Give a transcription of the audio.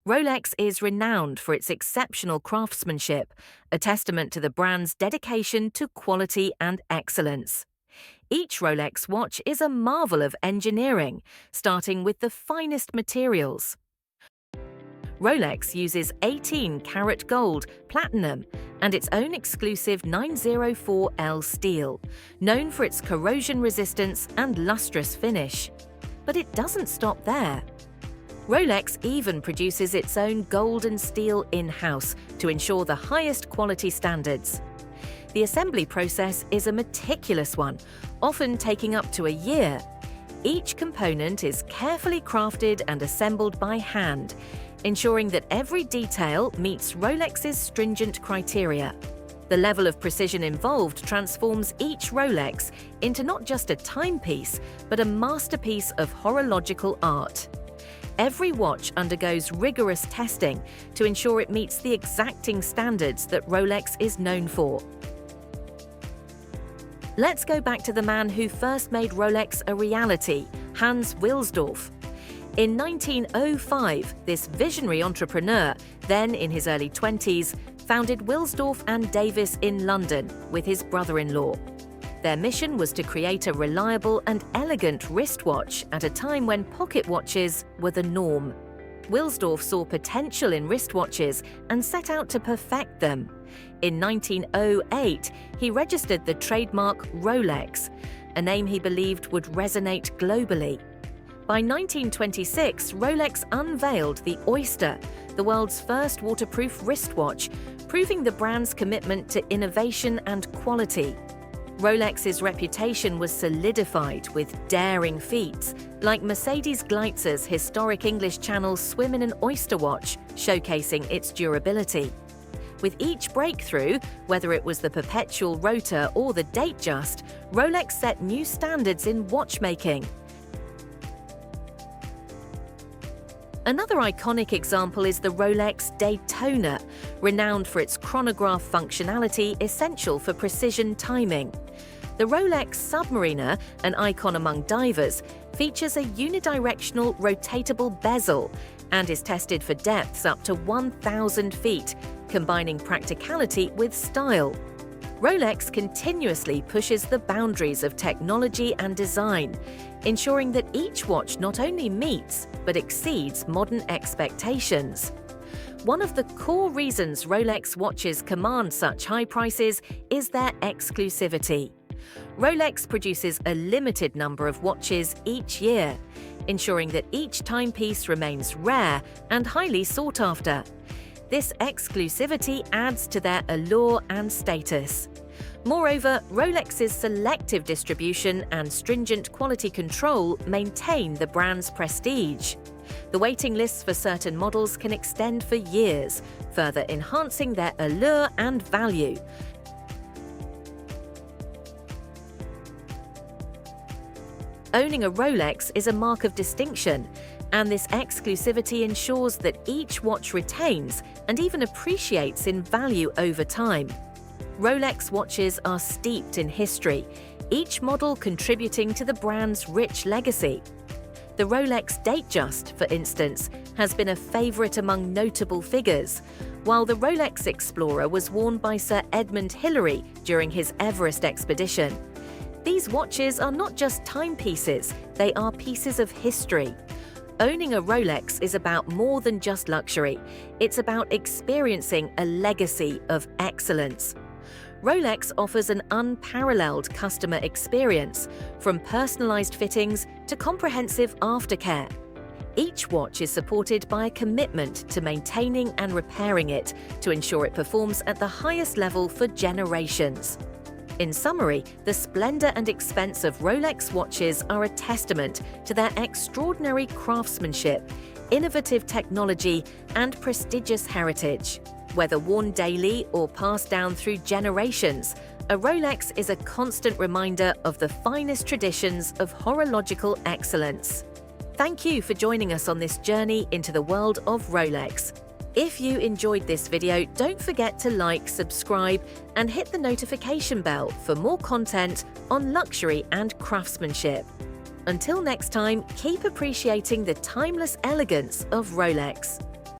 Rolex is renowned for its exceptional craftsmanship, a testament to the brand's dedication to quality and excellence. Each Rolex watch is a marvel of engineering, starting with the finest materials. Rolex uses 18-karat gold, platinum, and its own exclusive 904L steel, known for its corrosion resistance and lustrous finish. But it doesn't stop there. Rolex even produces its own gold and steel in-house to ensure the highest quality standards. The assembly process is a meticulous one, often taking up to a year. Each component is carefully crafted and assembled by hand, ensuring that every detail meets Rolex's stringent criteria. The level of precision involved transforms each Rolex into not just a timepiece, but a masterpiece of horological art. Every watch undergoes rigorous testing to ensure it meets the exacting standards that Rolex is known for. Let's go back to the man who first made Rolex a reality, Hans Wilsdorf. In 1905, this visionary entrepreneur, then in his early 20s, founded Wilsdorf and Davis in London with his brother-in-law. Their mission was to create a reliable and elegant wristwatch at a time when pocket watches were the norm. Wilsdorf saw potential in wristwatches and set out to perfect them. In 1908, he registered the trademark Rolex, a name he believed would resonate globally. By 1926, Rolex unveiled the Oyster, the world's first waterproof wristwatch, proving the brand's commitment to innovation and quality. Rolex's reputation was solidified with daring feats, like Mercedes Glitzer's historic English Channel Swim in an Oyster watch, showcasing its durability. With each breakthrough, whether it was the perpetual rotor or the Datejust, Rolex set new standards in watchmaking. Another iconic example is the Rolex Daytona, renowned for its chronograph functionality essential for precision timing. The Rolex Submariner, an icon among divers, features a unidirectional rotatable bezel and is tested for depths up to 1,000 feet, combining practicality with style. Rolex continuously pushes the boundaries of technology and design, ensuring that each watch not only meets but exceeds modern expectations. One of the core reasons Rolex watches command such high prices is their exclusivity. Rolex produces a limited number of watches each year, ensuring that each timepiece remains rare and highly sought after. This exclusivity adds to their allure and status. Moreover, Rolex's selective distribution and stringent quality control maintain the brand's prestige. The waiting lists for certain models can extend for years, further enhancing their allure and value. Owning a Rolex is a mark of distinction, and this exclusivity ensures that each watch retains and even appreciates in value over time. Rolex watches are steeped in history, each model contributing to the brand's rich legacy. The Rolex Datejust, for instance, has been a favorite among notable figures, while the Rolex Explorer was worn by Sir Edmund Hillary during his Everest expedition. These watches are not just timepieces, they are pieces of history. Owning a Rolex is about more than just luxury. It's about experiencing a legacy of excellence. Rolex offers an unparalleled customer experience, from personalized fittings to comprehensive aftercare. Each watch is supported by a commitment to maintaining and repairing it to ensure it performs at the highest level for generations. In summary, the splendor and expense of Rolex watches are a testament to their extraordinary craftsmanship, innovative technology, and prestigious heritage. Whether worn daily or passed down through generations, a Rolex is a constant reminder of the finest traditions of horological excellence. Thank you for joining us on this journey into the world of Rolex. If you enjoyed this video, don't forget to like, subscribe, and hit the notification bell for more content on luxury and craftsmanship. Until next time, keep appreciating the timeless elegance of Rolex.